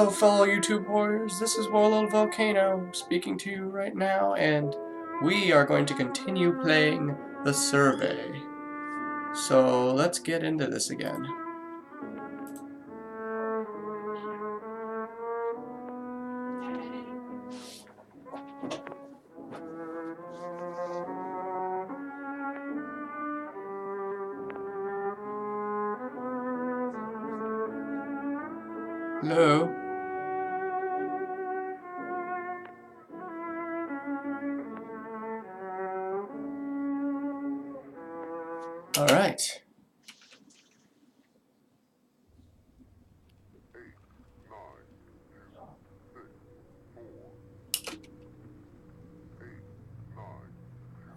Hello, fellow YouTube warriors. This is Warlord Volcano speaking to you right now, and we are going to continue playing the survey. So let's get into this again. Hello? Alright.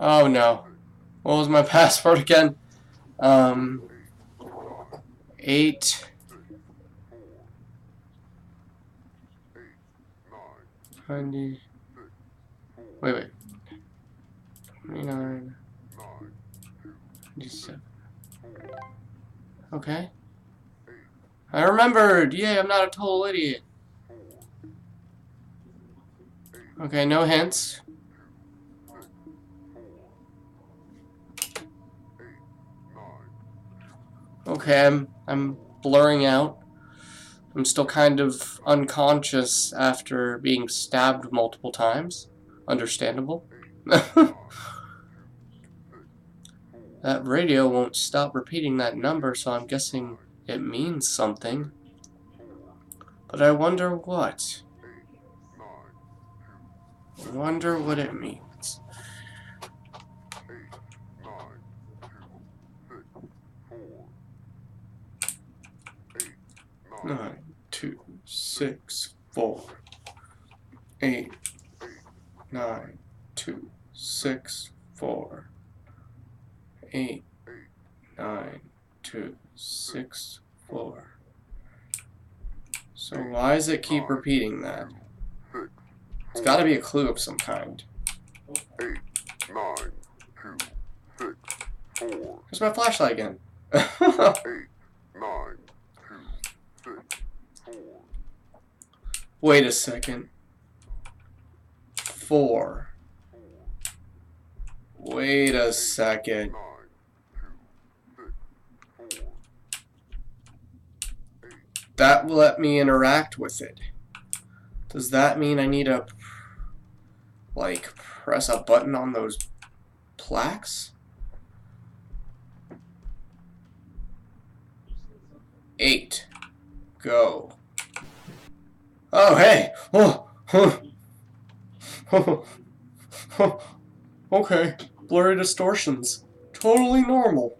Oh no. What was my password again? 8 20 wait 29 27. Okay. I remembered! Yay, I'm not a total idiot. Okay, no hints. Okay, I'm blurring out. I'm still kind of unconscious after being stabbed multiple times. Understandable. That radio won't stop repeating that number, so I'm guessing it means something. But I wonder what. I wonder what it means. 9, 2, 6, 4. 8, 9, 2, 6, 4. 8, 9, 2, 6, 4. So why does it keep repeating that? It's got to be a clue of some kind. 8, 9, 2, 6, 4. Where's my flashlight again? 8, 9, 2, 6, 4. Wait a second. 4. Wait a second. 9, 2, 6, 4. That will let me interact with it. Does that mean I need to, like, press a button on those plaques? 8. Go. Oh, hey! Oh, okay. Blurry distortions. Totally normal.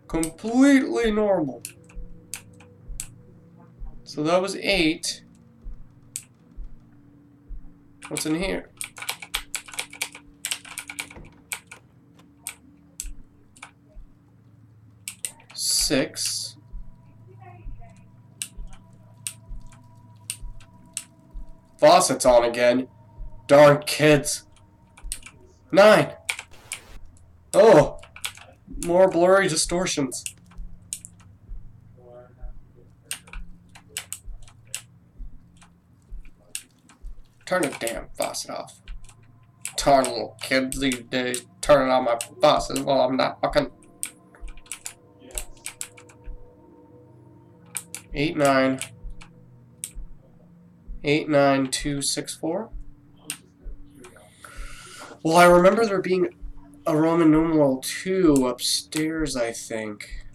Completely normal. So that was 8. What's in here? 6. Faucet's on again. Darn kids. 9. Oh, more blurry distortions. Turn the damn faucet off. Darn little kids these days turning on my faucet while I'm not fucking. 8, 9. 8, 9, 2, 6, 4. Well, I remember there being a Roman numeral 2 upstairs, I think.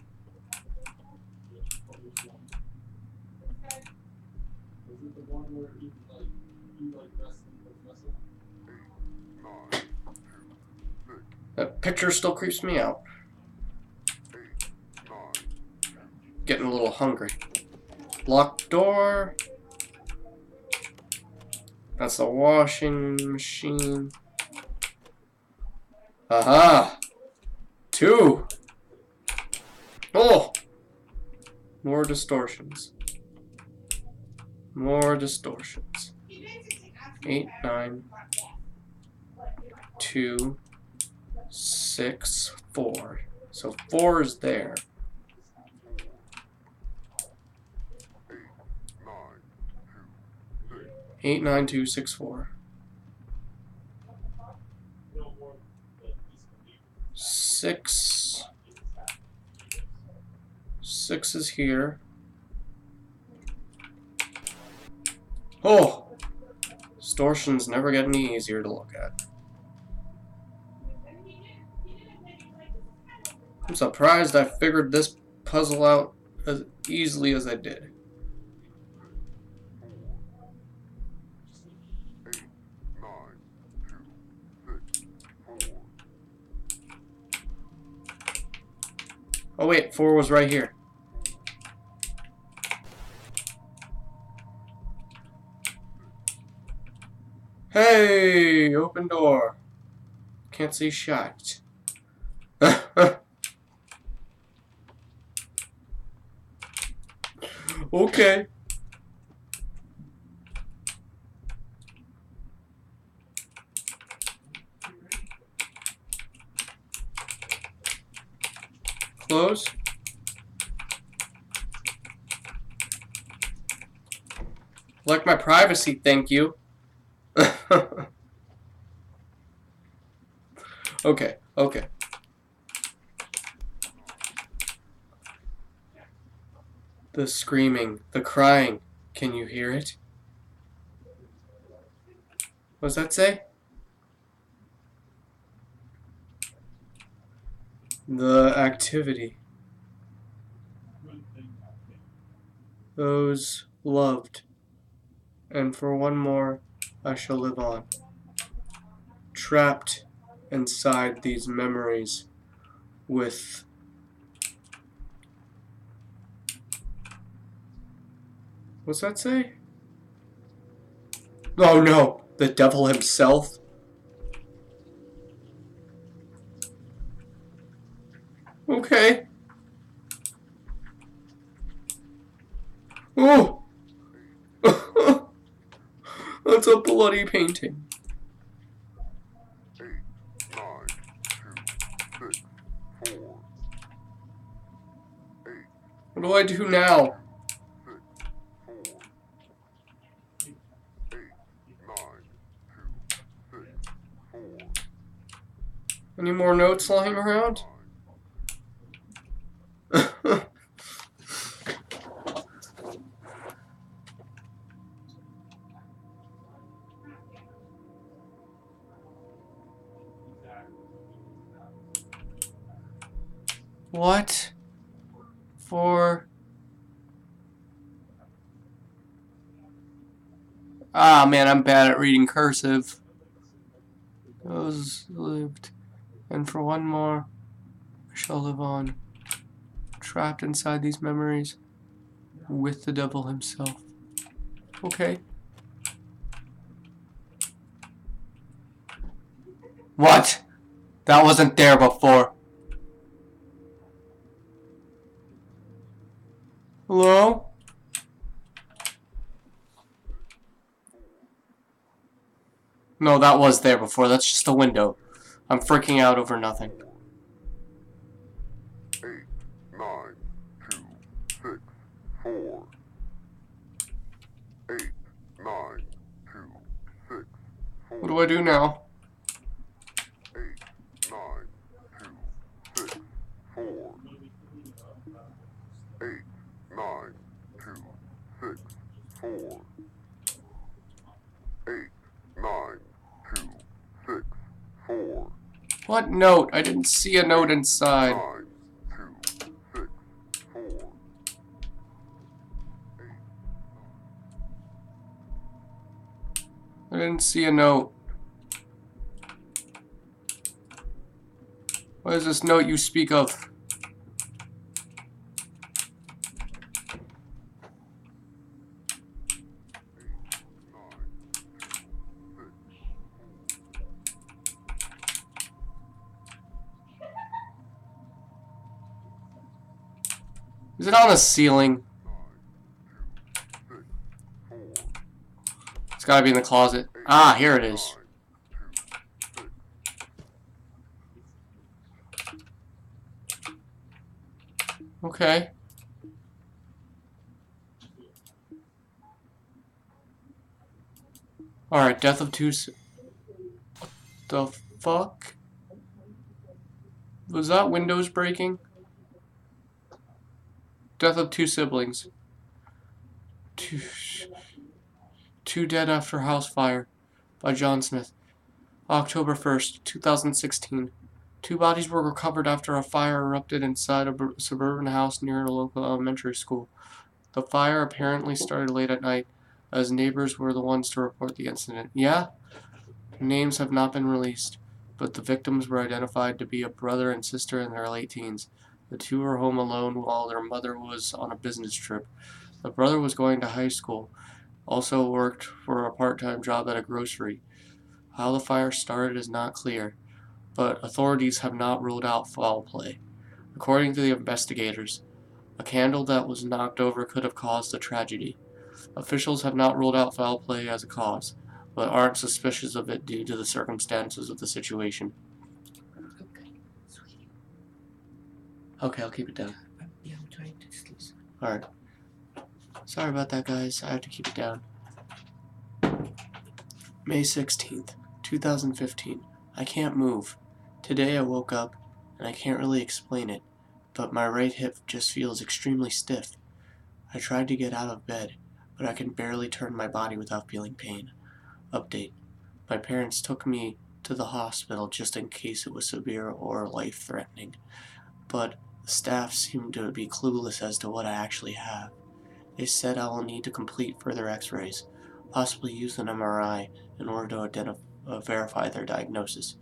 That picture still creeps me out. Getting a little hungry. Locked door. That's the washing machine. Aha! 2! Oh! More distortions. More distortions. 8, 9, 2, 6, 4. So 4 is there. 89264. 6. 6 is here. Oh! Distortions never get any easier to look at. I'm surprised I figured this puzzle out as easily as I did. 4, 8, 9, 2, 6, 4. Oh wait, 4 was right here. Hey! Open door. Can't see shot. Okay. Close. Like my privacy, thank you. Okay, okay. The screaming, the crying. Can you hear it? What does that say? The activity. Those loved. And for one more, I shall live on. Trapped inside these memories with... What's that say? Oh no! The devil himself? Okay. Oh! That's a bloody painting. 8, 9, 2, 6, 4. 8, What do I do now? 6, 4. 8, 9, 2, 6, 4. Any more notes lying around? What? For... Ah, man, I'm bad at reading cursive. Those lived. And for one more, I shall live on. Trapped inside these memories with the devil himself. Okay. What? That wasn't there before. Hello? No, that was there before. That's just a window. I'm freaking out over nothing. 8, 9, 2, 6, 4. 8, 9, 2, 6, 4. What do I do now? 8, 9, 2, 6, 4. 8, 9, 2, 6, 4. 8, 9, 2, 6, 4. What note? I didn't see a note inside. 9, 2, 6, 4. I didn't see a note. What is this note you speak of? Is it on the ceiling? It's gotta be in the closet. Ah, here it is. Okay. Alright, death of two. The fuck? Was that windows breaking? Death of two siblings. Two, two dead after house fire by John Smith. October 1st, 2016. Two bodies were recovered after a fire erupted inside a suburban house near a local elementary school. The fire apparently started late at night, as neighbors were the ones to report the incident. Yeah? Names have not been released, but the victims were identified to be a brother and sister in their late teens. The two were home alone while their mother was on a business trip. The brother was going to high school, also worked for a part-time job at a grocery. How the fire started is not clear, but authorities have not ruled out foul play. According to the investigators, a candle that was knocked over could have caused the tragedy. Officials have not ruled out foul play as a cause, but aren't suspicious of it due to the circumstances of the situation. Okay, sweetie. Okay, I'll keep it down. Yeah, I'm trying to sleep. Alright. Sorry about that, guys. I have to keep it down. May 16th, 2015. I can't move. Today I woke up, and I can't really explain it, but my right hip just feels extremely stiff. I tried to get out of bed, but I can barely turn my body without feeling pain. Update. My parents took me to the hospital just in case it was severe or life-threatening, but the staff seemed to be clueless as to what I actually have. They said I will need to complete further x-rays, possibly use an MRI in order to verify their diagnosis.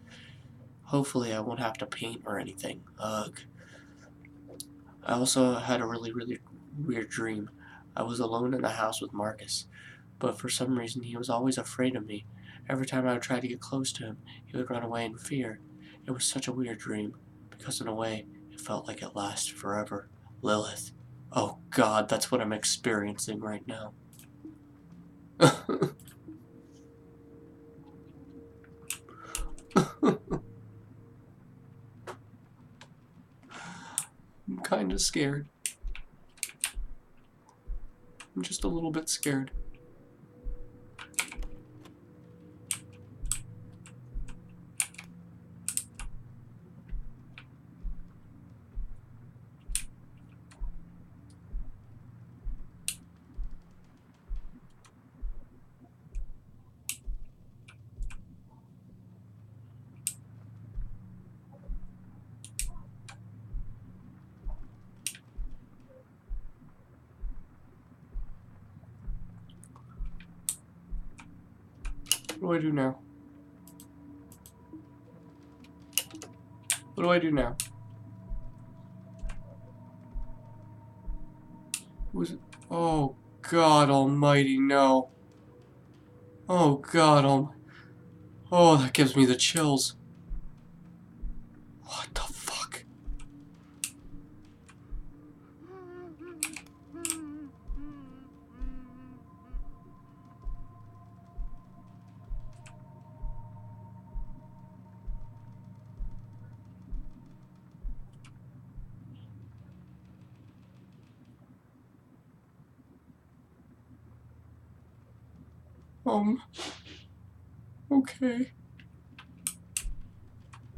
Hopefully I won't have to paint or anything. Ugh. I also had a really weird dream. I was alone in the house with Marcus, but for some reason he was always afraid of me. Every time I would try to get close to him, he would run away in fear. It was such a weird dream, because in a way, it felt like it lasted forever. Lilith. Oh God, that's what I'm experiencing right now. I'm kinda scared. I'm just a little bit scared. What do I do now? What do I do now? Who's it? Oh God almighty, no. Oh God almighty. Oh, that gives me the chills. What the fuck? Okay.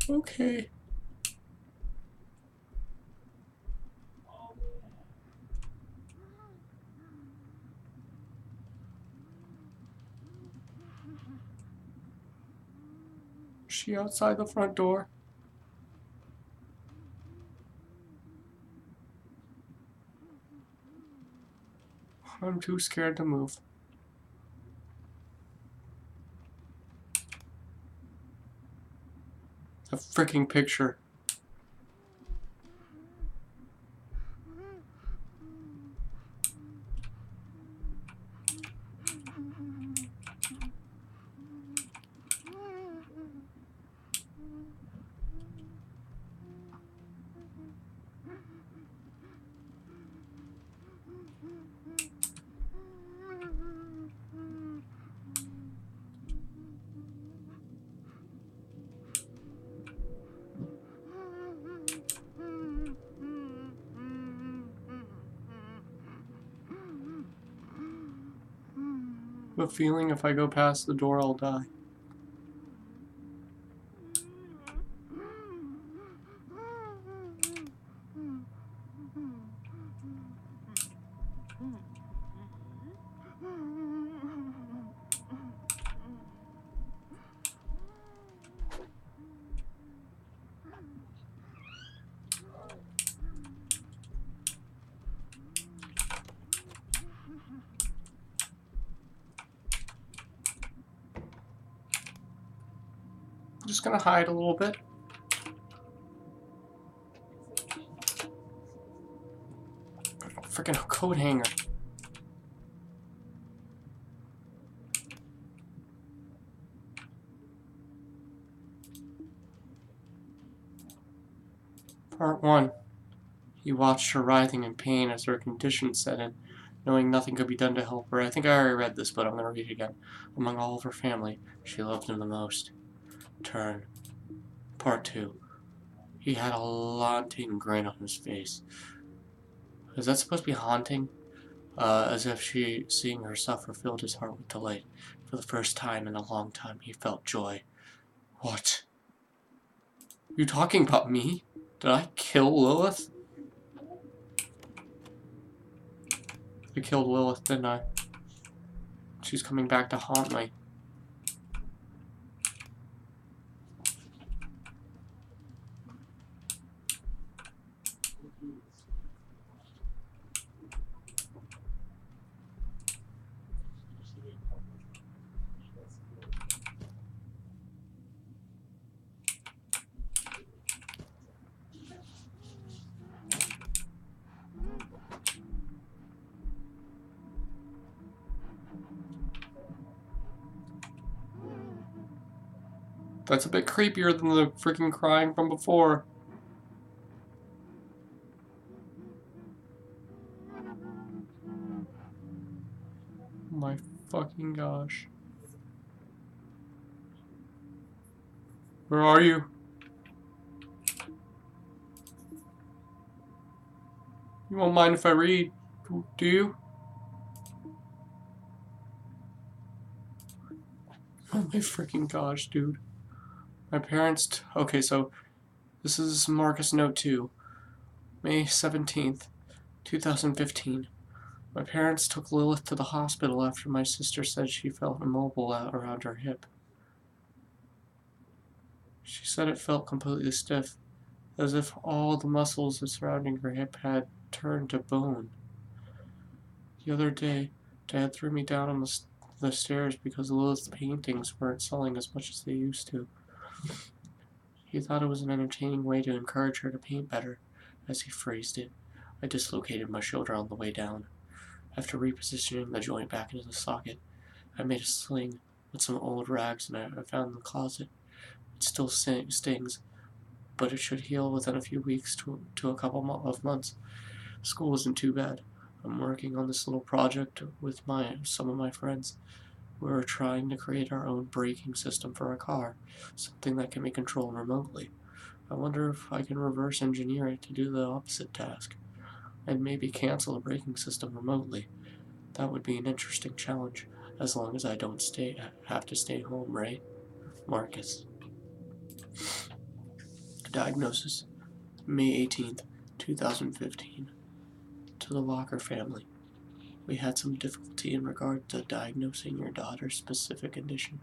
Okay. Is she outside the front door? I'm too scared to move. A freaking picture. I have a feeling if I go past the door, I'll die. I'm just gonna hide a little bit. Freaking coat hanger. Part 1. He watched her writhing in pain as her condition set in, knowing nothing could be done to help her. I think I already read this, but I'm going to read it again. Among all of her family, she loved him the most. Turn. Part 2. He had a haunting grin on his face. Is that supposed to be haunting? As if seeing her suffer, filled his heart with delight. For the first time in a long time, he felt joy. What? You talking about me? Did I kill Lilith? I killed Lilith, didn't I? She's coming back to haunt me. That's a bit creepier than the freaking crying from before. Oh my fucking gosh. Where are you? You won't mind if I read, do you? Oh my freaking gosh, dude. My parents... Okay, so this is Marcus Note 2. May 17th, 2015. My parents took Lilith to the hospital after my sister said she felt immobile around her hip. She said it felt completely stiff, as if all the muscles surrounding her hip had turned to bone. The other day, Dad threw me down on the stairs because Lilith's paintings weren't selling as much as they used to. He thought it was an entertaining way to encourage her to paint better, as he phrased it. I dislocated my shoulder on the way down. After repositioning the joint back into the socket, I made a sling with some old rags I found in the closet. It still stings, but it should heal within a few weeks to a couple of months. School isn't too bad. I'm working on this little project with some of my friends. We're trying to create our own braking system for a car, something that can be controlled remotely. I wonder if I can reverse engineer it to do the opposite task, and maybe cancel the braking system remotely. That would be an interesting challenge, as long as I don't have to stay home, right? Marcus. Diagnosis: May 18th, 2015. To the Walker family. We had some difficulty in regard to diagnosing your daughter's specific condition,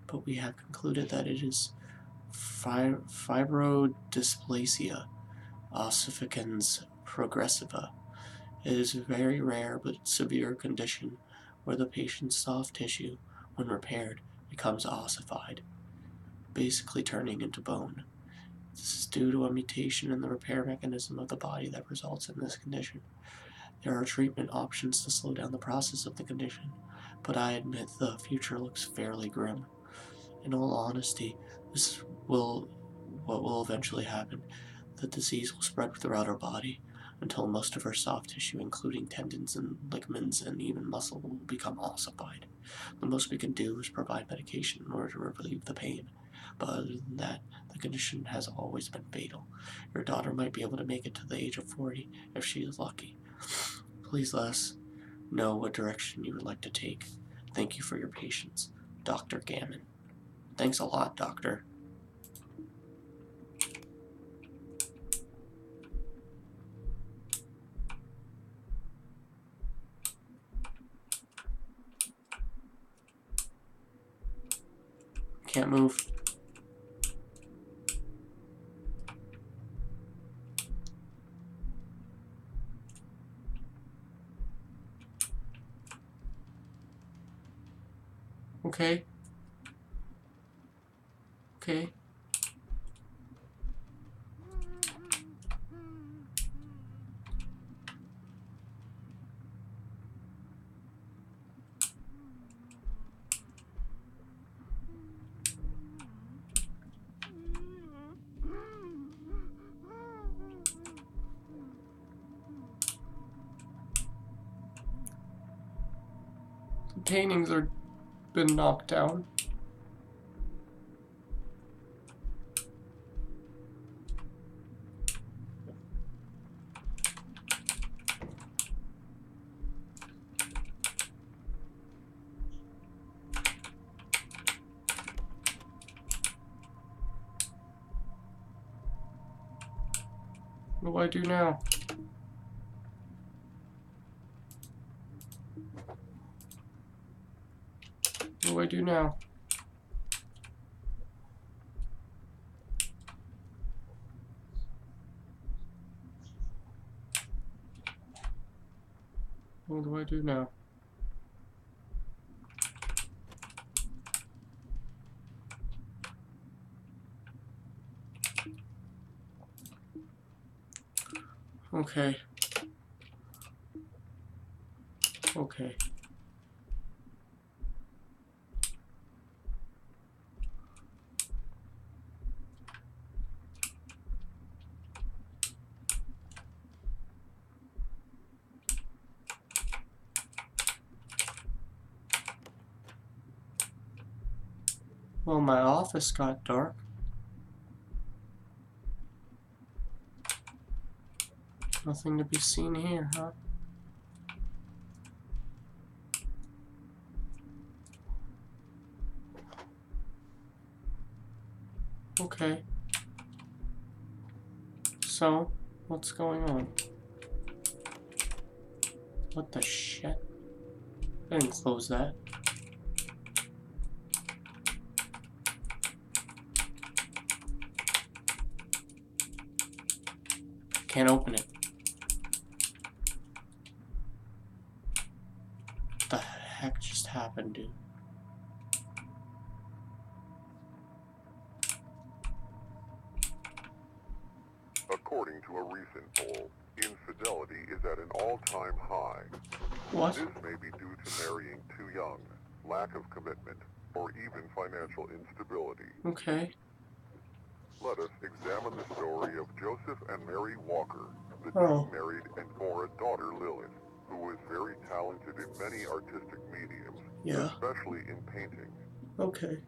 but we have concluded that it is fibrodysplasia ossificans progressiva. It is a very rare but severe condition where the patient's soft tissue, when repaired, becomes ossified, basically turning into bone. This is due to a mutation in the repair mechanism of the body that results in this condition. There are treatment options to slow down the process of the condition, but I admit the future looks fairly grim. In all honesty, this is what will eventually happen. The disease will spread throughout our body until most of our soft tissue, including tendons and ligaments and even muscle, will become ossified. The most we can do is provide medication in order to relieve the pain. But other than that, the condition has always been fatal. Your daughter might be able to make it to the age of 40 if she is lucky. Please let us know what direction you would like to take. Thank you for your patience, Dr. Gammon. Thanks a lot, Doctor. Can't move. Okay. Okay. The paintings are been knocked down. What do I do now? What do I do now? What do I do now? Okay. Okay. Well, my office got dark. Nothing to be seen here, huh? Okay. So, what's going on? What the shit? I didn't close that. Can't open it. What the heck just happened, dude? According to a recent poll, infidelity is at an all-time high. What? This may be due to marrying too young, lack of commitment, or even financial instability. Okay. Let us examine the story of Joseph and Mary Walker. The Oh. two married and bore a daughter, Lilith, who was very talented in many artistic mediums, Yeah. especially in painting. Okay.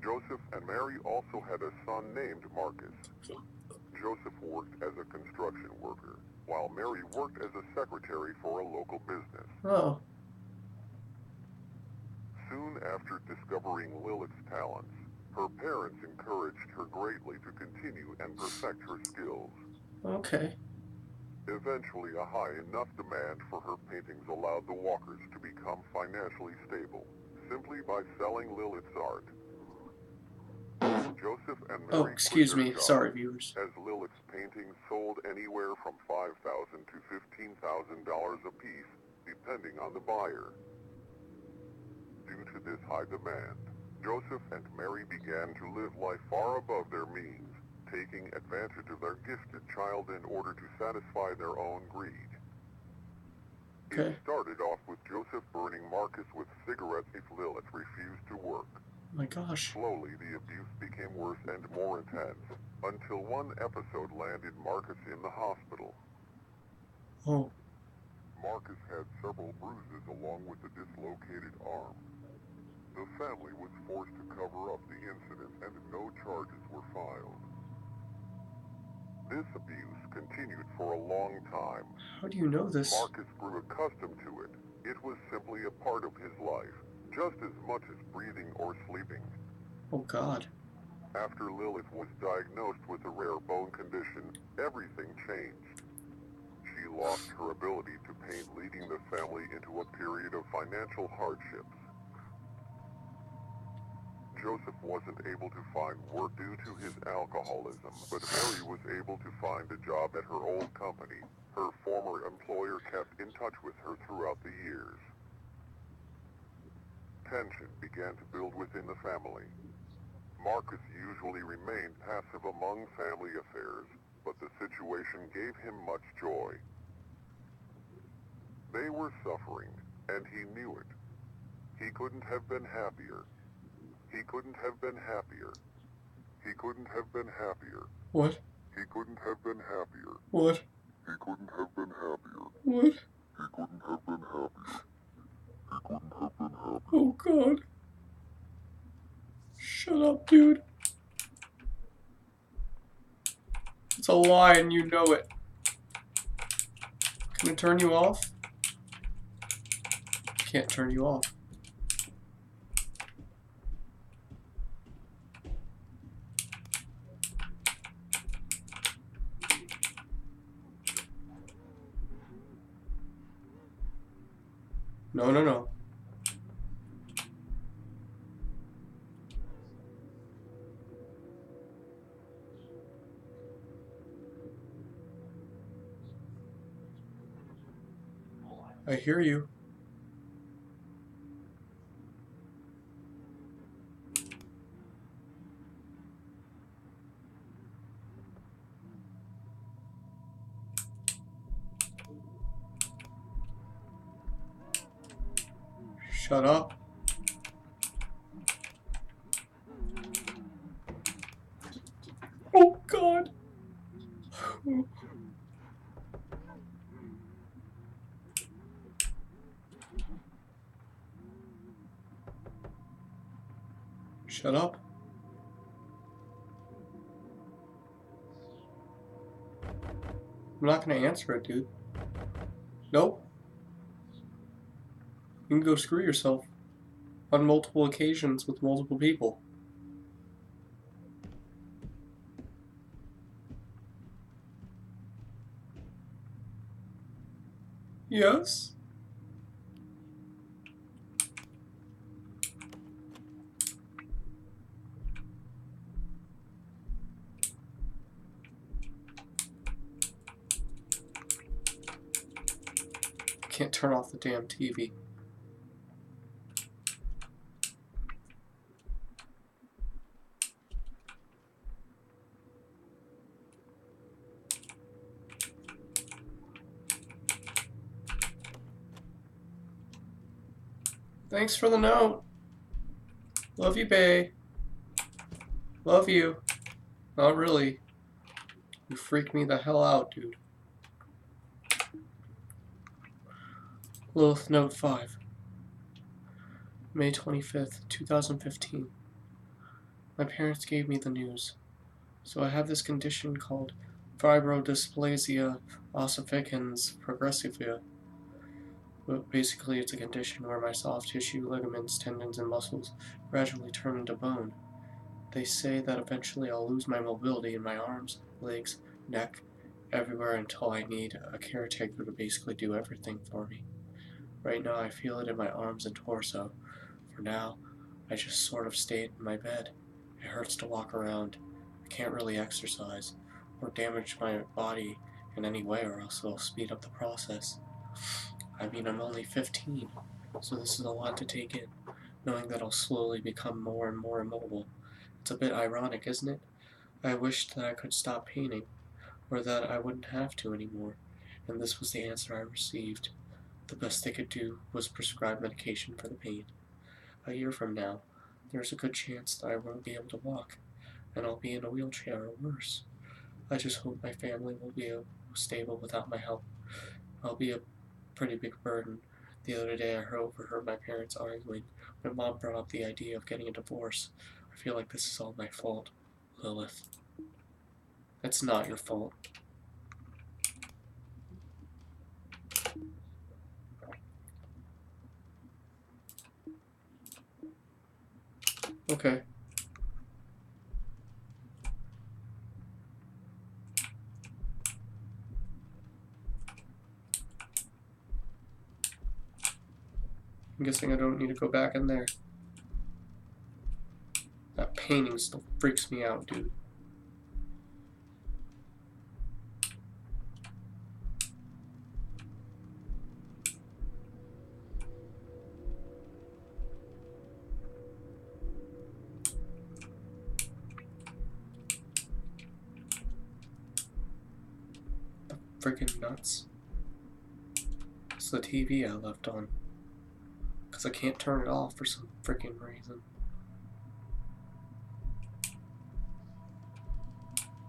Joseph and Mary also had a son named Marcus. Joseph worked as a construction worker, while Mary worked as a secretary for a local business. Oh. Soon after discovering Lilith's talents, her parents encouraged her greatly to continue and perfect her skills. Okay. Eventually, a high enough demand for her paintings allowed the Walkers to become financially stable, simply by selling Lilith's art. Joseph and Oh, Mary excuse quit their me. jobs, Sorry, viewers. as Lilith's paintings sold anywhere from $5,000 to $15,000 apiece, depending on the buyer. Due to this high demand, Joseph and Mary began to live life far above their means, taking advantage of their gifted child in order to satisfy their own greed. Okay. It started off with Joseph burning Marcus with cigarettes if Lilith refused to work. Oh my gosh. Slowly, the abuse became worse and more intense, until one episode landed Marcus in the hospital. Oh. Marcus had several bruises along with a dislocated arm. The family was forced to cover up the incident and no charges were filed. This abuse continued for a long time. How do you know this? Marcus grew accustomed to it. It was simply a part of his life, just as much as breathing or sleeping. Oh God. After Lilith was diagnosed with a rare bone condition, everything changed. She lost her ability to paint, leading the family into a period of financial hardships. Joseph wasn't able to find work due to his alcoholism, but Mary was able to find a job at her old company. Her former employer kept in touch with her throughout the years. Tension began to build within the family. Marcus usually remained passive among family affairs, but the situation gave him much joy. They were suffering, and he knew it. He couldn't have been happier. He couldn't have been happier. He couldn't have been happier. What? He couldn't have been happier. What? He couldn't have been happier. What? He couldn't have been happier. He couldn't have been happier. Oh God. Shut up, dude. It's a lie and you know it. Can I turn you off? Can't turn you off. No, no, no. I hear you. Shut up. Oh God. Shut up. I'm not gonna answer it, dude. Nope. You can go screw yourself. On multiple occasions with multiple people. Yes? Can't turn off the damn TV. Thanks for the note. Love you, bae. Love you. Not really. You freaked me the hell out, dude. Lilith Note 5. May 25th, 2015. My parents gave me the news. So I have this condition called fibrodysplasia ossificans progressiva. But basically, it's a condition where my soft tissue, ligaments, tendons, and muscles gradually turn into bone. They say that eventually I'll lose my mobility in my arms, legs, neck, everywhere until I need a caretaker to basically do everything for me. Right now I feel it in my arms and torso. For now, I just sort of stay in my bed. It hurts to walk around. I can't really exercise or damage my body in any way, or else it'll speed up the process. I mean, I'm only 15, so this is a lot to take in, knowing that I'll slowly become more and more immobile. It's a bit ironic, isn't it? I wished that I could stop painting, or that I wouldn't have to anymore, and this was the answer I received. The best they could do was prescribe medication for the pain. A year from now, there's a good chance that I won't be able to walk, and I'll be in a wheelchair or worse. I just hope my family will be stable without my help. I'll be a pretty big burden. The other day I overheard my parents arguing. My mom brought up the idea of getting a divorce. I feel like this is all my fault, Lilith. It's not your fault. Okay. I'm guessing I don't need to go back in there. That painting still freaks me out, dude. Freaking nuts. It's the TV I left on. Because I can't turn it off for some freaking reason.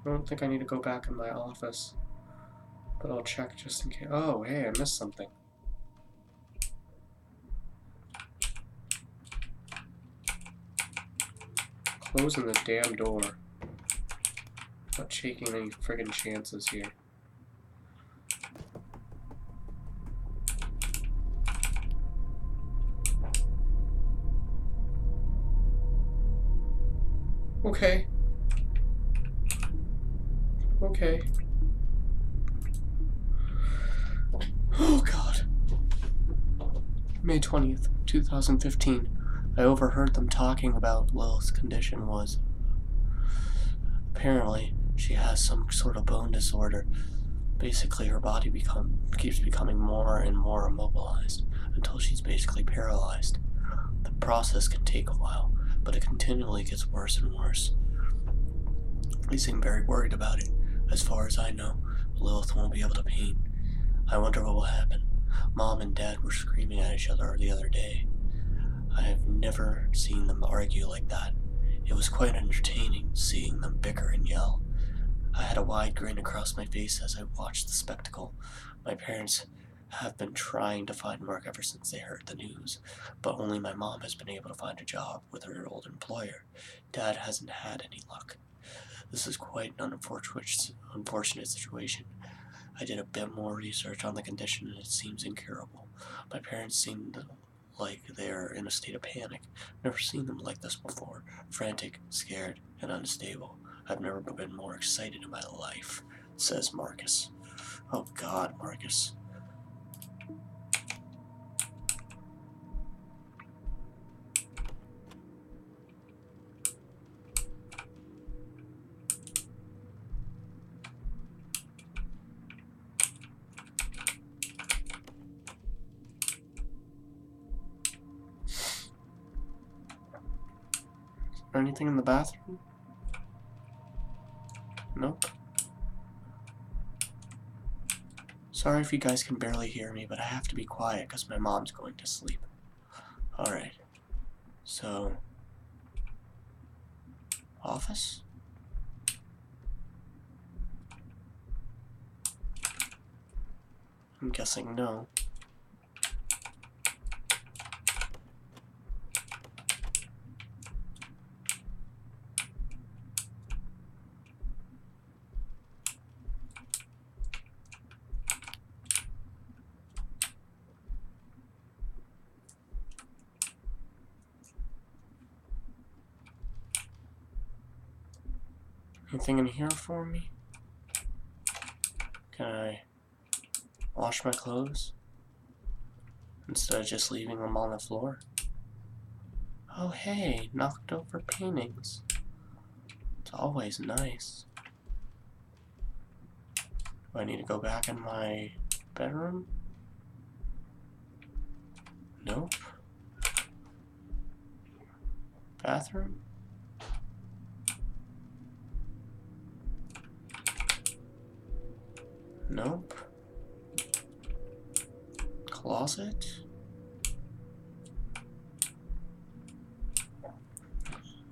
I don't think I need to go back in my office. But I'll check just in case. Oh, hey, I missed something. Closing the damn door. Not taking any friggin' chances here. Okay. Okay. Oh, God. May 20th, 2015. I overheard them talking about Lilith's condition was... Apparently, she has some sort of bone disorder. Basically, her body keeps becoming more and more immobilized until she's basically paralyzed. The process can take a while, but it continually gets worse and worse. They seem very worried about it. As far as I know, Lilith won't be able to paint. I wonder what will happen. Mom and Dad were screaming at each other the other day. I have never seen them argue like that. It was quite entertaining seeing them bicker and yell. I had a wide grin across my face as I watched the spectacle. My parents have been trying to find work ever since they heard the news, but only my mom has been able to find a job with her old employer. Dad hasn't had any luck. This is quite an unfortunate situation. I did a bit more research on the condition and it seems incurable. My parents seem like they're in a state of panic. Never seen them like this before. Frantic, scared, and unstable. I've never been more excited in my life, says Marcus. Oh God, Marcus. Anything in the bathroom? Nope. Sorry if you guys can barely hear me, but I have to be quiet because my mom's going to sleep. Alright. So... office? I'm guessing no. Anything in here for me? Can I wash my clothes instead of just leaving them on the floor? Oh hey, knocked over paintings. It's always nice. Do I need to go back in my bedroom? Nope. Bathroom? Nope. Closet?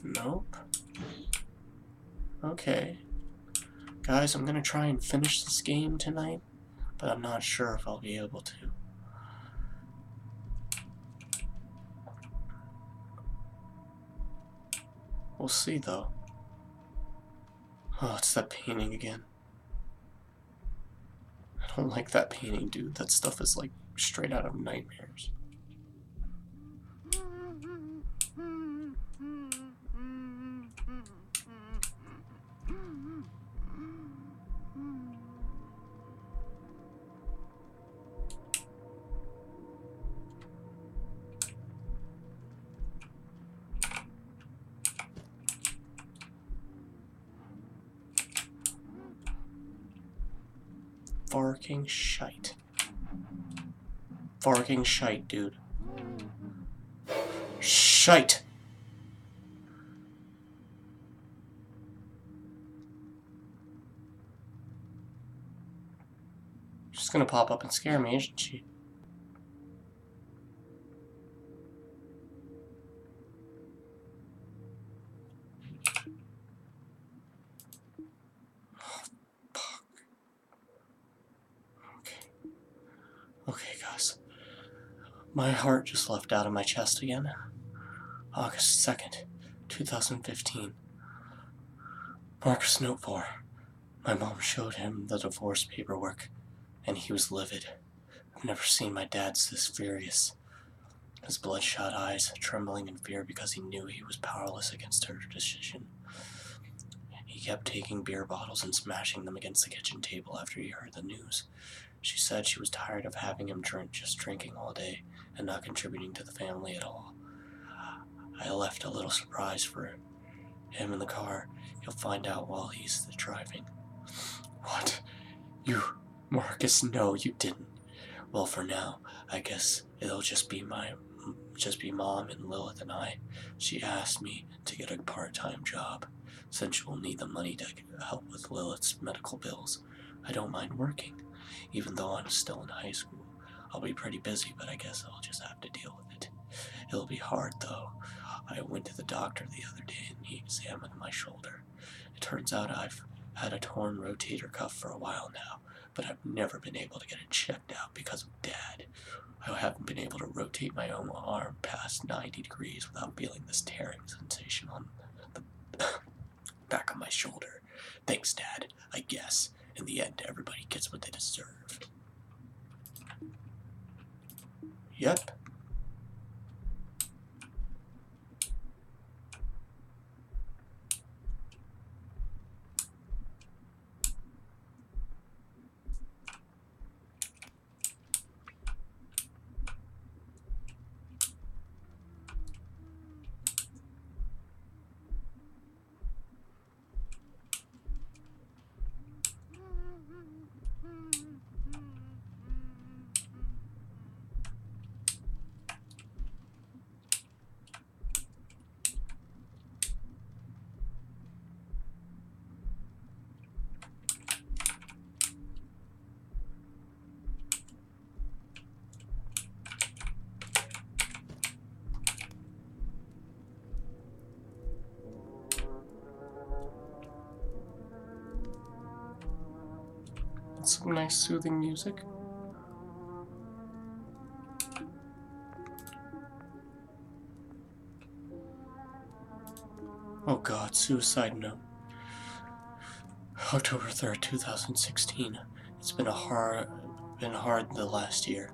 Nope. Okay. Guys, I'm gonna try and finish this game tonight, but I'm not sure if I'll be able to. We'll see, though. Oh, it's that painting again. I don't like that painting, dude. That stuff is like straight out of nightmares. Farking shite. Farking shite, dude. Shite! She's gonna pop up and scare me, isn't she? Okay, guys. My heart just left out of my chest again. August 2nd, 2015. Marcus Note 4. My mom showed him the divorce paperwork, and he was livid. I've never seen my dad this furious. His bloodshot eyes trembling in fear because he knew he was powerless against her decision. He kept taking beer bottles and smashing them against the kitchen table after he heard the news. She said she was tired of having him just drinking all day and not contributing to the family at all. I left a little surprise for him in the car. He'll find out while he's driving. What? You, Marcus, no, you didn't. Well, for now, I guess it'll just be Mom and Lilith and I. She asked me to get a part-time job, since we'll need the money to help with Lilith's medical bills. I don't mind working, even though I'm still in high school. I'll be pretty busy, but I guess I'll just have to deal with it. It'll be hard, though. I went to the doctor the other day and he examined my shoulder. It turns out I've had a torn rotator cuff for a while now, but I've never been able to get it checked out because of Dad. I haven't been able to rotate my own arm past 90 degrees without feeling this tearing sensation on the back of my shoulder. Thanks, Dad. I guess, in the end, everybody gets what they deserve. Yep. Some nice soothing music. Oh God, suicide note. October 3rd, 2016. It's been hard the last year.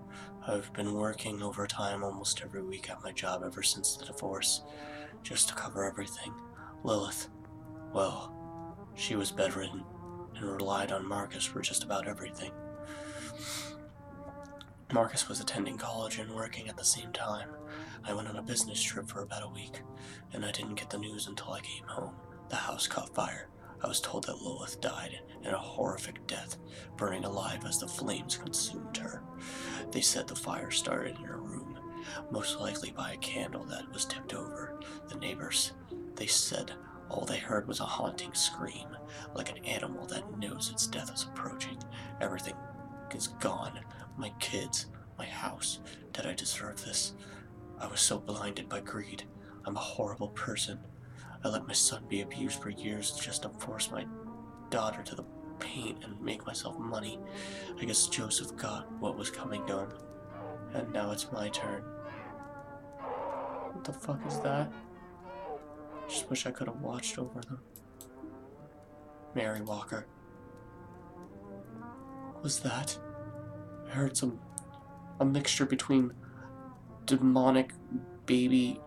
I've been working overtime almost every week at my job ever since the divorce, just to cover everything. Lilith, well, she was bedridden and relied on Marcus for just about everything. Marcus was attending college and working at the same time. I went on a business trip for about a week, and I didn't get the news until I came home. The house caught fire. I was told that Lilith died in a horrific death, burning alive as the flames consumed her. They said the fire started in her room, most likely by a candle that was tipped over. The neighbors, they said all they heard was a haunting scream, like an animal that knows its death is approaching. Everything is gone. My kids, my house. Did I deserve this? I was so blinded by greed. I'm a horrible person. I let my son be abused for years just to force my daughter to the paint and make myself money. I guess Joseph got what was coming to him. And now it's my turn. What the fuck is that? Just wish I could have watched over them. Mary Walker. What was that? I heard a mixture between demonic baby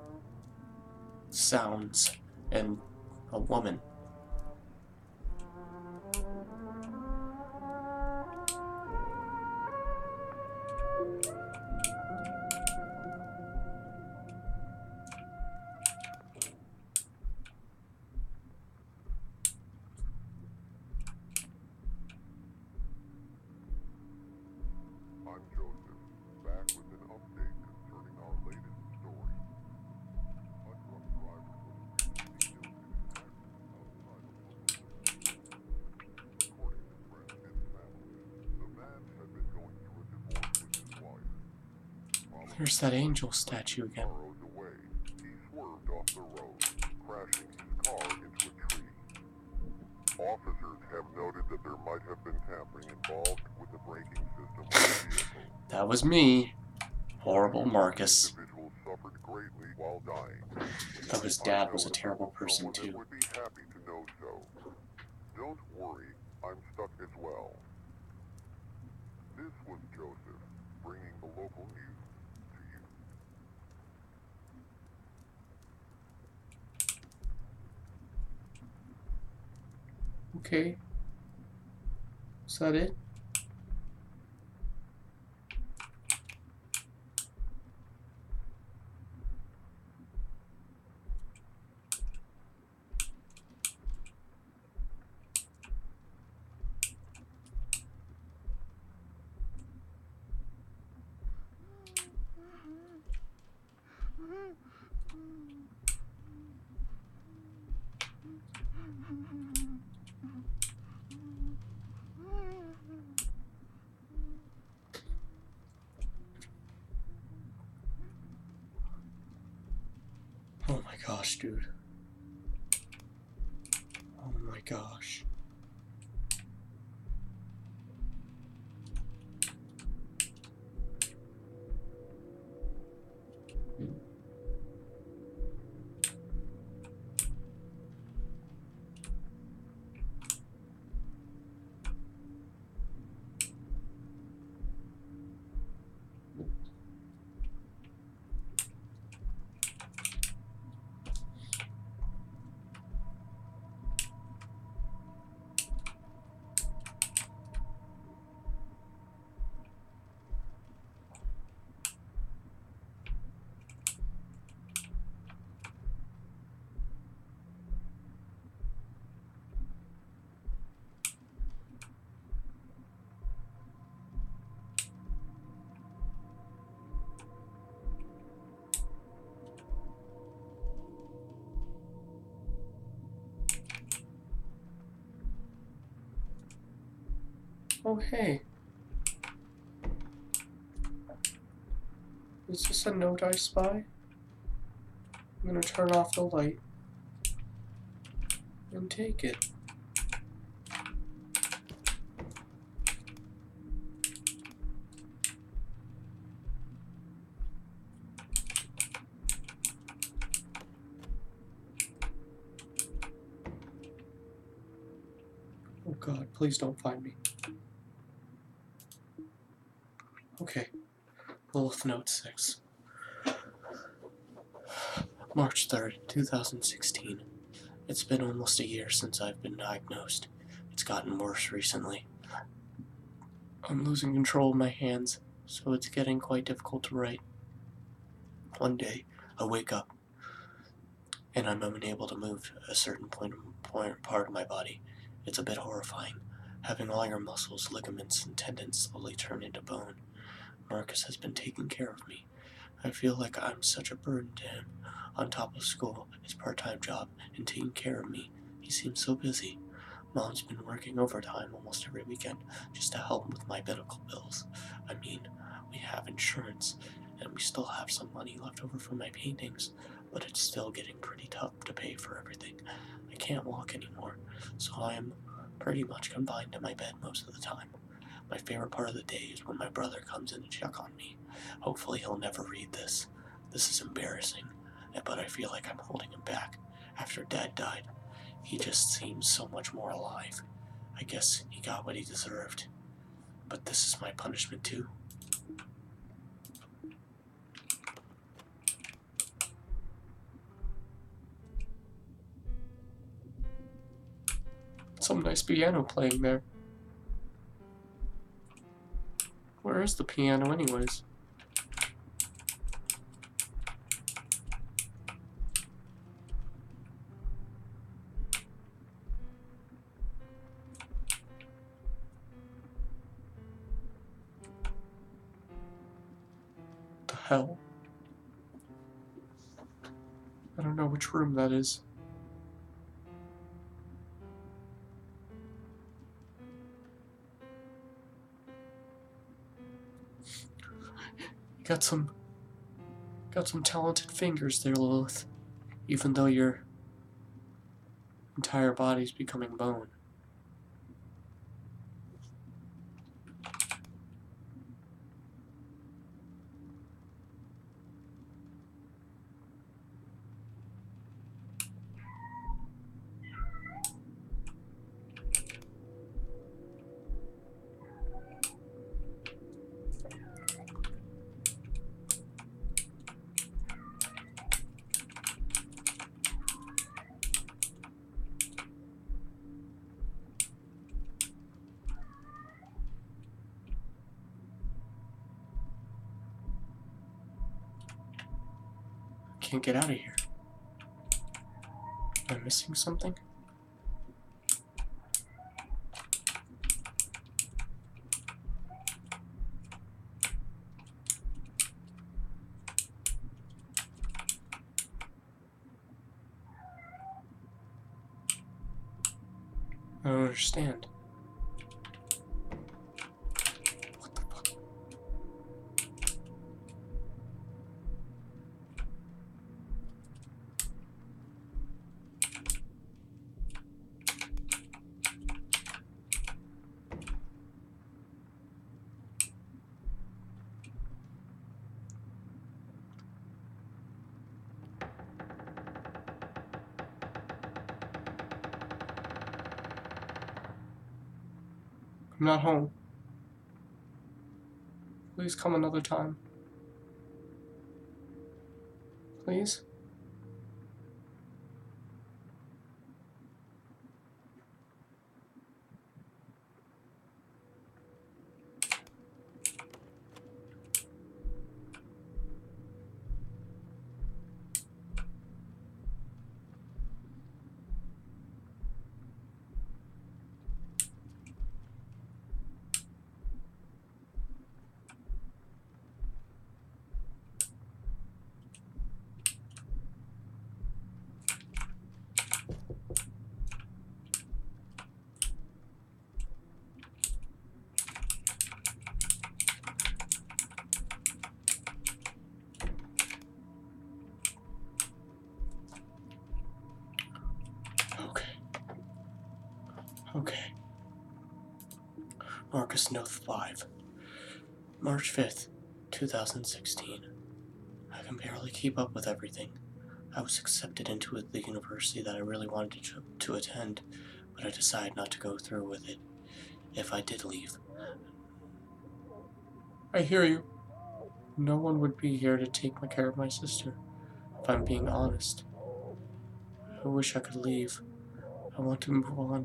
sounds and a woman. There's that angel statue again. Burrows away. He swerved off the road, crashing his car into a tree. Officers have noted that there might have been tampering involved with the braking system of the vehicle. That was me. Horrible Marcus. The individual suffered greatly while dying. Though his dad was a terrible person Someone that too. would be happy to know so. Don't worry, I'm stuck as well. This was Joseph, bringing the local news to you. Okay. Is that it? Oh my gosh, dude. Oh my gosh. Oh hey. Is this a note I spy? I'm gonna turn off the light and take it. Oh god, please don't find me. Okay. Lilith Note 6. March 3rd, 2016. It's been almost a year since I've been diagnosed. It's gotten worse recently. I'm losing control of my hands, so it's getting quite difficult to write. One day, I wake up, and I'm unable to move a certain part of my body. It's a bit horrifying, having all your muscles, ligaments, and tendons slowly turn into bone. Marcus has been taking care of me. I feel like I'm such a burden to him. On top of school, his part-time job, and taking care of me. He seems so busy. Mom's been working overtime almost every weekend just to help with my medical bills. I mean, we have insurance, and we still have some money left over from my paintings, but it's still getting pretty tough to pay for everything. I can't walk anymore, so I am pretty much confined to my bed most of the time. My favorite part of the day is when my brother comes in to check on me. Hopefully he'll never read this. This is embarrassing, but I feel like I'm holding him back. After Dad died, he just seems so much more alive. I guess he got what he deserved. But this is my punishment too. Some nice piano playing there. Where is the piano anyways? The hell? I don't know which room that is. Got some Got some talented fingers there, Lilith. Even though your entire body's becoming bone. Can't get out of here. Am I missing something? I don't understand. What the fuck? I'm not home. Please come another time. Please? Okay. Marcus Noth 5. March 5th, 2016. I can barely keep up with everything. I was accepted into the university that I really wanted to attend, but I decided not to go through with it if I did leave. I hear you. No one would be here to take care of my sister, if I'm being honest. I wish I could leave. I want to move on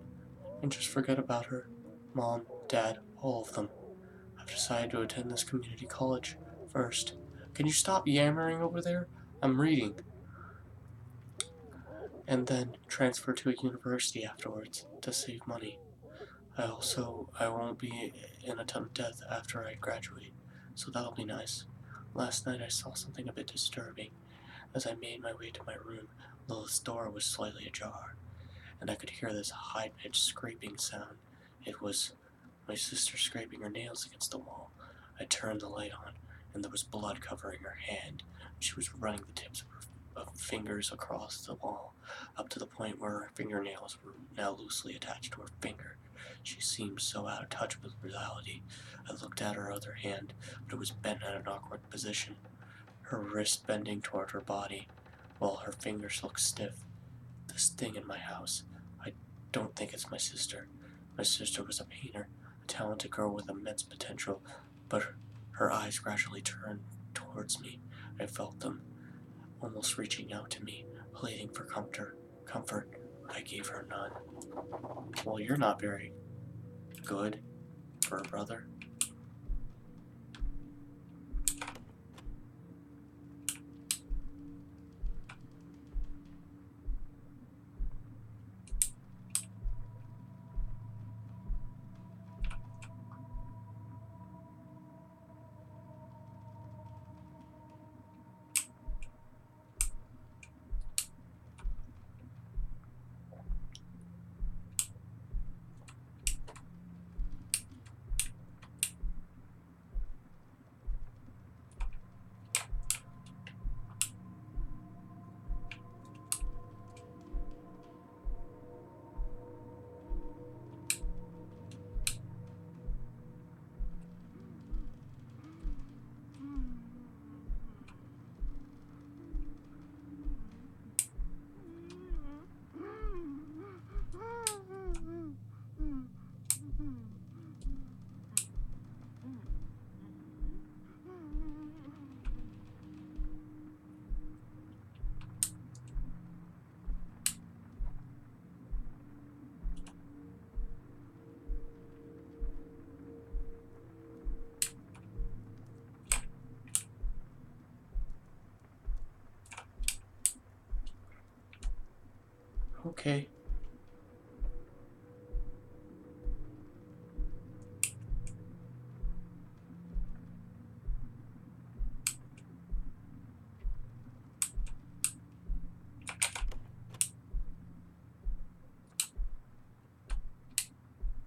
and just forget about her. Mom, Dad, all of them. I've decided to attend this community college first. Can you stop yammering over there? I'm reading. And then transfer to a university afterwards to save money. I won't be in a ton of debt after I graduate, so that'll be nice. Last night I saw something a bit disturbing. As I made my way to my room, Lilith's door was slightly ajar, and I could hear this high-pitched scraping sound. It was my sister scraping her nails against the wall. I turned the light on, and there was blood covering her hand. She was running the tips of her fingers across the wall, up to the point where her fingernails were now loosely attached to her finger. She seemed so out of touch with reality. I looked at her other hand, but it was bent in an awkward position, her wrist bending toward her body, while her fingers looked stiff. This thing in my house. I don't think it's my sister. My sister was a painter, a talented girl with immense potential, but her eyes gradually turned towards me. I felt them, almost reaching out to me, pleading for comfort, but I gave her none. Well, you're not very good for a brother. Okay.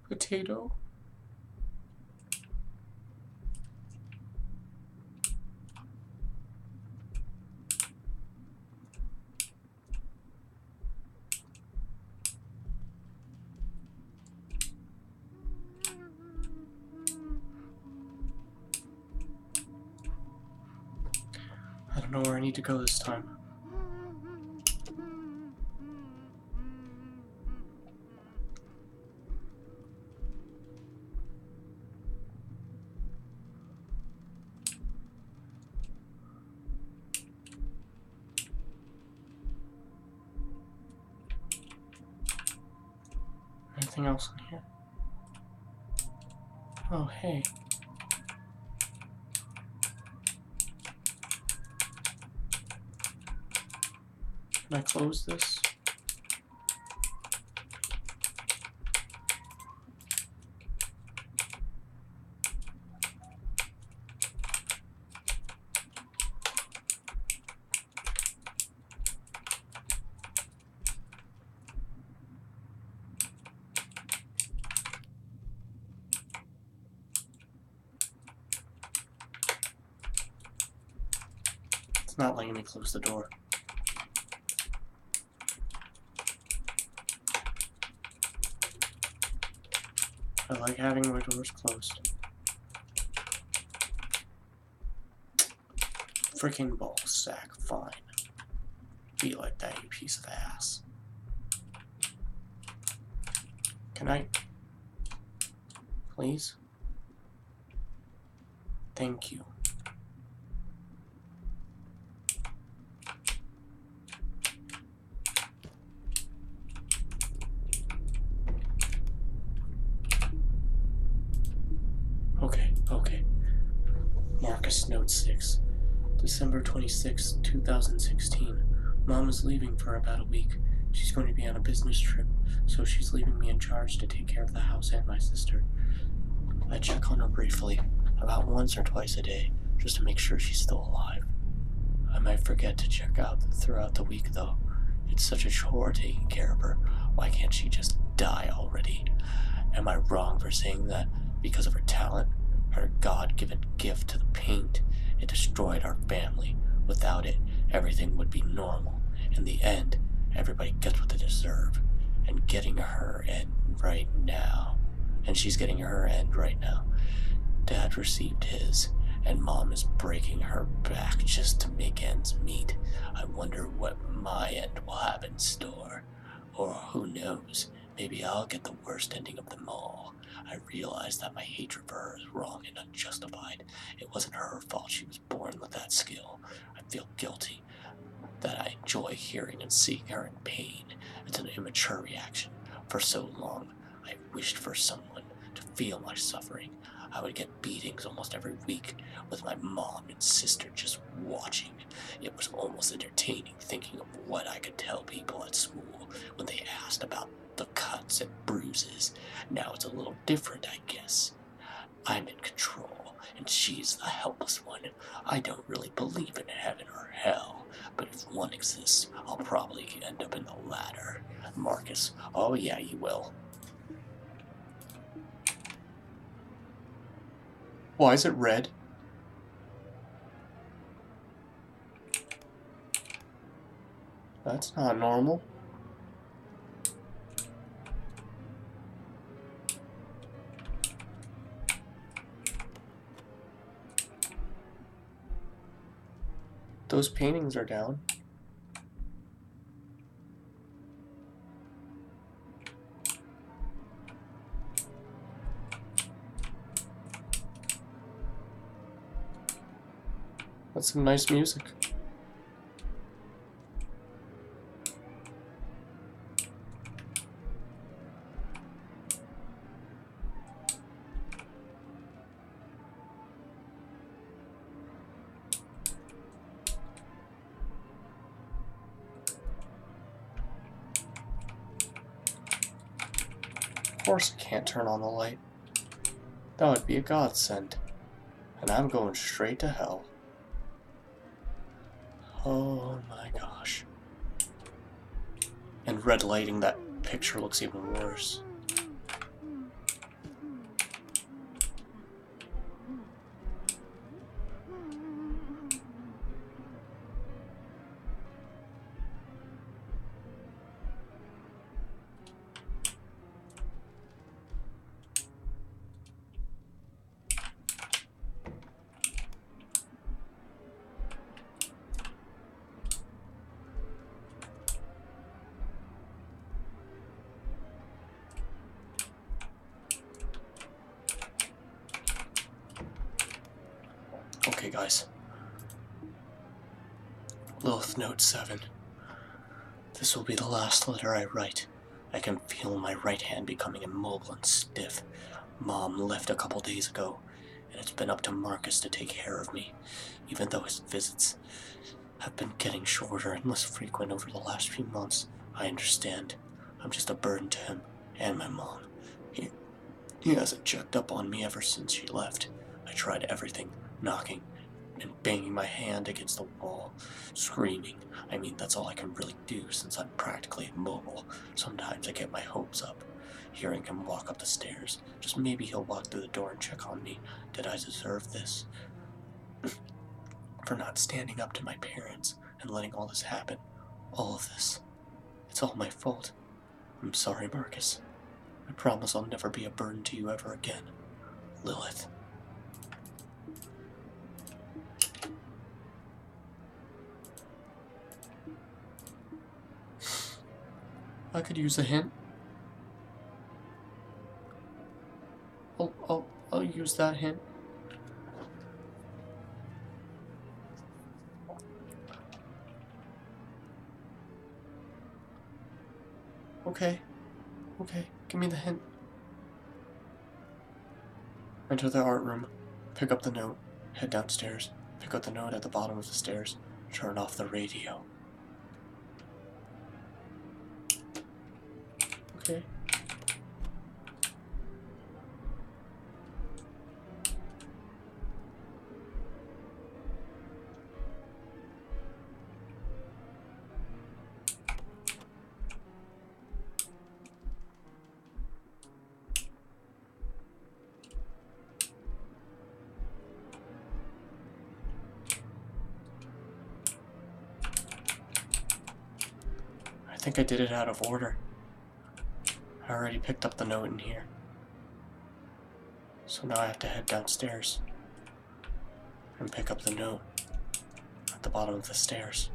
Potato. I don't know where I need to go this time. Anything else in here? Oh, hey. Can I close this? It's not letting me close the door. I like having my doors closed. Freaking ball sack, fine. Be like that, you piece of ass. Can I? Please? Thank you. Okay. Marcus Note 6. December 26, 2016. Mom is leaving for about a week. She's going to be on a business trip, so she's leaving me in charge to take care of the house and my sister. I check on her briefly, about once or twice a day, just to make sure she's still alive. I might forget to check out throughout the week, though. It's such a chore taking care of her. Why can't she just die already? Am I wrong for saying that because of her talent, her God-given gift to the paint, it destroyed our family? Without it, everything would be normal. In the end, everybody gets what they deserve. And getting her end right now. And she's getting her end right now. Dad received his, and Mom is breaking her back just to make ends meet. I wonder what my end will have in store. Or who knows, maybe I'll get the worst ending of them all. I realize that my hatred for her is wrong and unjustified. It wasn't her fault she was born with that skill. I feel guilty that I enjoy hearing and seeing her in pain. It's an immature reaction. For so long, I wished for someone to feel my suffering. I would get beatings almost every week with my mom and sister just watching. It was almost entertaining thinking of what I could tell people at school when they asked about the cuts and bruises. Now it's a little different, I guess. I'm in control, and she's the helpless one. I don't really believe in heaven or hell, but if one exists, I'll probably end up in the latter. Marcus, oh yeah, you will. Why is it red? That's not normal. Those paintings are down. That's some nice music. course I can't turn on the light. That would be a godsend. And I'm going straight to hell. Oh my gosh. And red lighting that picture looks even worse. Okay, guys. Lilith Note 7. This will be the last letter I write. I can feel my right hand becoming immobile and stiff. Mom left a couple days ago, and it's been up to Marcus to take care of me, even though his visits have been getting shorter and less frequent over the last few months. I understand. I'm just a burden to him and my mom. He hasn't checked up on me ever since she left. I tried everything, knocking and banging my hand against the wall, screaming. I mean, that's all I can really do since I'm practically immobile. Sometimes I get my hopes up, hearing him walk up the stairs. Just maybe he'll walk through the door and check on me. Did I deserve this? For not standing up to my parents and letting all this happen. All of this. It's all my fault. I'm sorry, Marcus. I promise I'll never be a burden to you ever again. Lilith. I could use a hint. I'll use that hint. Okay, give me the hint. Enter the art room, pick up the note, head downstairs, pick up the note at the bottom of the stairs, turn off the radio. Okay. I think I did it out of order. I already picked up the note in here. So now I have to head downstairs and pick up the note at the bottom of the stairs.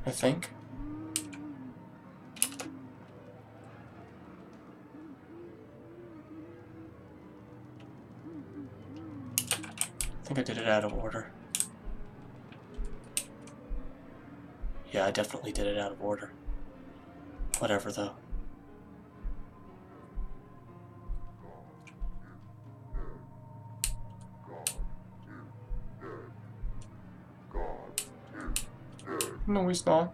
I think. I did it out of order. Yeah, I definitely did it out of order. Whatever, though. No, he's not.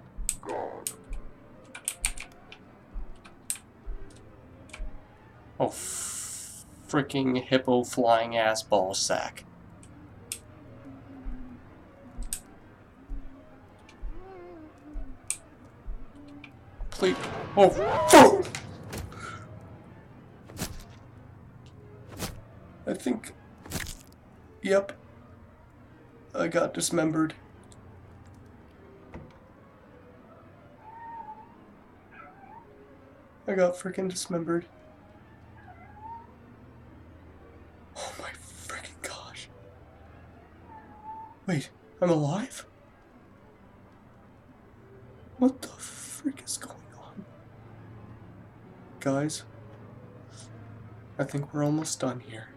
Oh, freaking hippo flying ass ball sack. Please. Oh, I think. Yep. I got dismembered. I got freaking dismembered. Oh my freaking gosh. Wait, I'm alive? What the frick is going on? Guys, I think we're almost done here.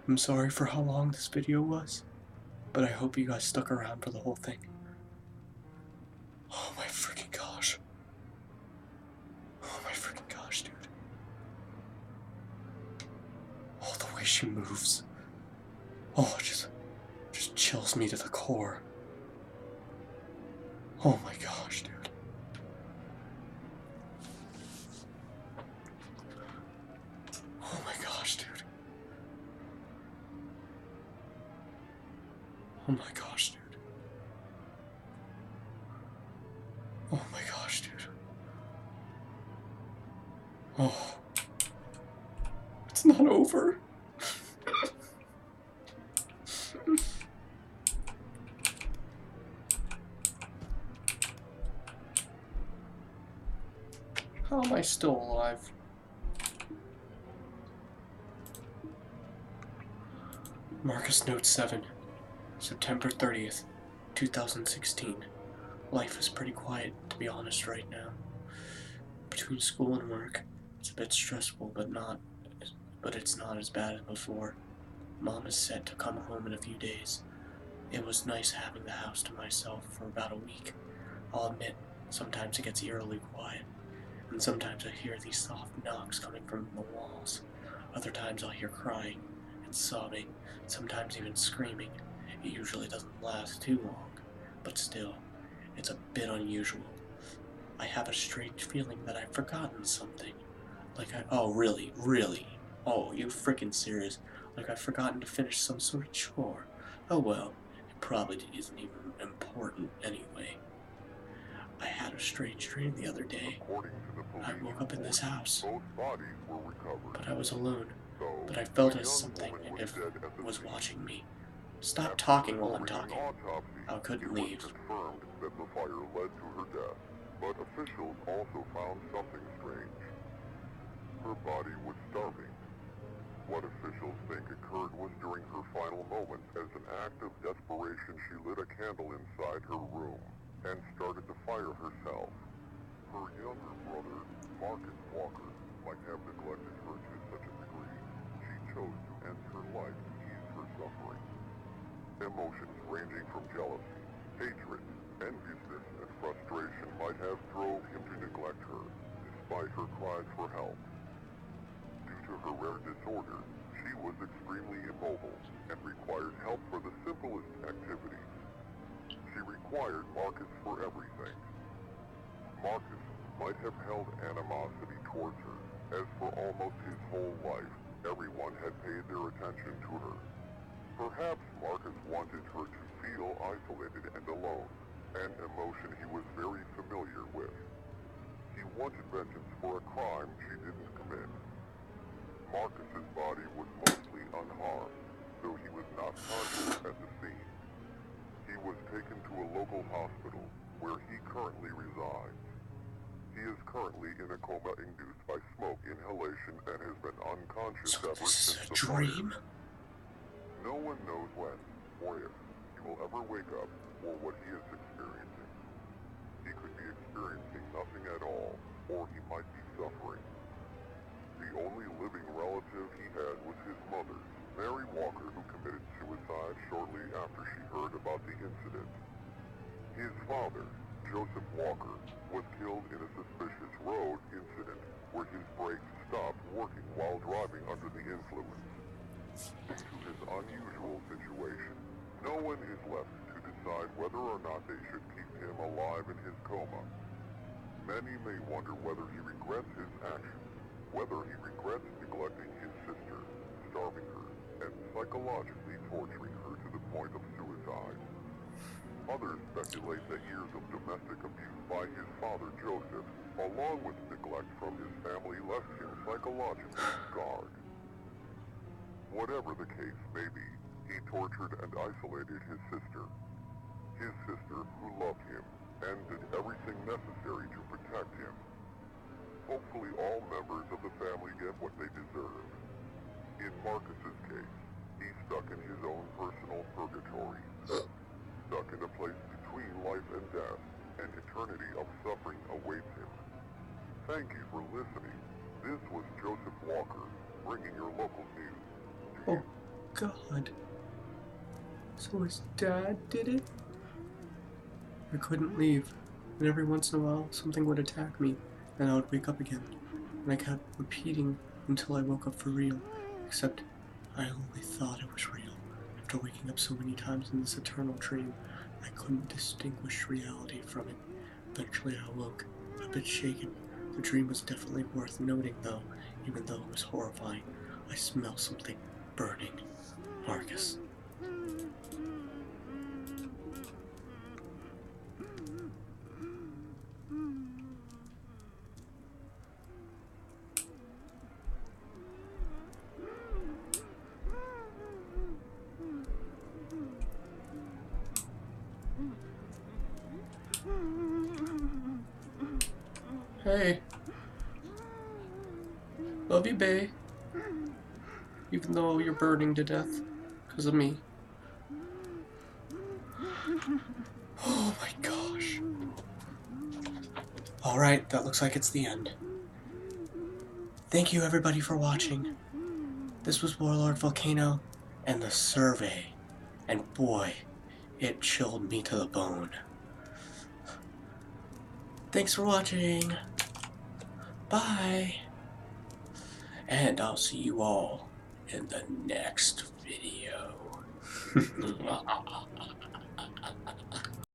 I'm sorry for how long this video was, but I hope you guys stuck around for the whole thing. Oh my freaking gosh. Oh my freaking gosh, dude. Oh, the way she moves. Oh, it just chills me to the core. Oh my gosh, dude. Oh my gosh, dude. Oh my gosh, dude. Oh my gosh, dude. Oh. It's not over. How am I still alive? Marcus Note 7, September 30th, 2016. Life is pretty quiet, to be honest, right now. Between school and work, it's a bit stressful, but it's not as bad as before. Mom is set to come home in a few days. It was nice having the house to myself for about a week. I'll admit, sometimes it gets eerily quiet, and sometimes I hear these soft knocks coming from the walls. Other times I'll hear crying and sobbing, sometimes even screaming. It usually doesn't last too long, but still, it's a bit unusual. I have a strange feeling that I've forgotten something. Oh, really? Really? Oh, you freaking serious? Like I've forgotten to finish some sort of chore. Oh well, it probably isn't even important anyway. I had a strange dream the other day. According to the I police woke up in this report, house, both bodies were recovered. but I was alone. So, But I felt the as young something woman was if dead at the was scene. watching me. Stop After talking while I'm performing an talking. autopsy, I couldn't it was leave. confirmed that the fire led to her death. But officials also found something strange. Her body was starving. What officials think occurred was during her final moments, as an act of desperation, she lit a candle inside her room and started the fire herself. Her younger brother, Marcus Walker, might have neglected her to such a degree. She chose to end her life to ease her suffering. Emotions ranging from jealousy, hatred, enviousness, and frustration might have drove him to neglect her, despite her cries for help. Due to her rare disorder, she was extremely immobile and required help for the simplest activities. She required Marcus for everything. Marcus might have held animosity towards her, as for almost his whole life, everyone had paid their attention to her. Perhaps Marcus wanted her to feel isolated and alone, an emotion he was very familiar with. He wanted vengeance for a crime she didn't commit. Marcus's body was mostly unharmed, though he was not conscious at the scene. He was taken to a local hospital, where he currently resides. He is currently in a coma induced by smoke inhalation and has been unconscious So ever this since is a the dream? fire. No one knows when or if he will ever wake up or what he is experiencing. He could be experiencing nothing at all, or he might be suffering. The only living relative he had was his mother, Mary Walker, who committed suicide shortly after she heard about the incident. His father, Joseph Walker, was killed in a suspicious road incident where his brakes stopped working while driving under the influence. Due to his unusual situation, no one is left to decide whether or not they should keep him alive in his coma. Many may wonder whether he regrets his actions, whether he regrets neglecting his sister, starving her, and psychologically torturing her to the point of suicide. Others speculate that years of domestic abuse by his father Joseph, along with neglect from his family, left him psychologically scarred. Whatever the case may be, he tortured and isolated his sister. His sister, who loved him, and did everything necessary to protect him. Hopefully all members of the family get what they deserve. In Marcus's case, he's stuck in his own personal purgatory. Stuck in a place between life and death, an eternity of suffering awaits him. Thank you for listening. This was Joseph Walker, bringing your local news. Oh, God. So his dad did it? I couldn't leave, and every once in a while something would attack me, and I would wake up again, and I kept repeating until I woke up for real, except I only thought it was real. After waking up so many times in this eternal dream, I couldn't distinguish reality from it. Eventually I awoke, a bit shaken. The dream was definitely worth noting though, even though it was horrifying. I smell something burning. Marcus. Hey. Love you, bae. Even though you're burning to death because of me. Oh my gosh. Alright, that looks like it's the end. Thank you everybody for watching. This was Warlord Volcano and the survey. And boy, it chilled me to the bone. Thanks for watching. Bye. And I'll see you all in the next video.